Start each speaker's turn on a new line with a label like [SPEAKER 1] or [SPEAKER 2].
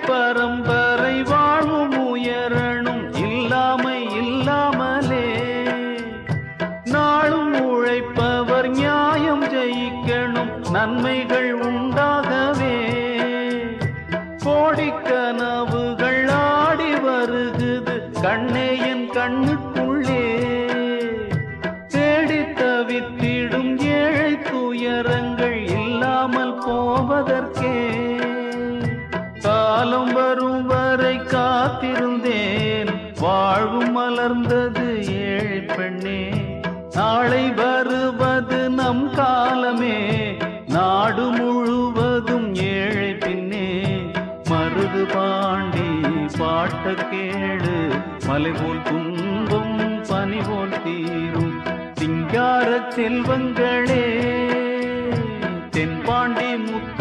[SPEAKER 1] பரம்பரை வாழ்வும் உயரணும் இல்லாமை இல்லாமலே. நாளும் உழைப்பவர் நியாயம் ஜெயிக்கணும் நன்மைகள் உண்டாகவே. கோடிக்கனவுகள் ஆடி வருகுது கண்ணே என் கண்ணுக்குள்ளே. தேடி தவித்திடும் ஏழை துயரங்கள் இல்லாமல் போவதற்கே. காலம் வரும் வரை காத்திருந்தேன் வாழ்வும் மலர்ந்தது ஏழை பெண்ணே. நாளை வருவது நம் காலமே நாடு முழுவதும் ஏழை பின்னே. மருது பாண்டி பாட்ட கேளு மலை போல் துன்பம் பனி போல் தீரும் சிங்கார செல்வங்களே. தென்பாண்டி முத்து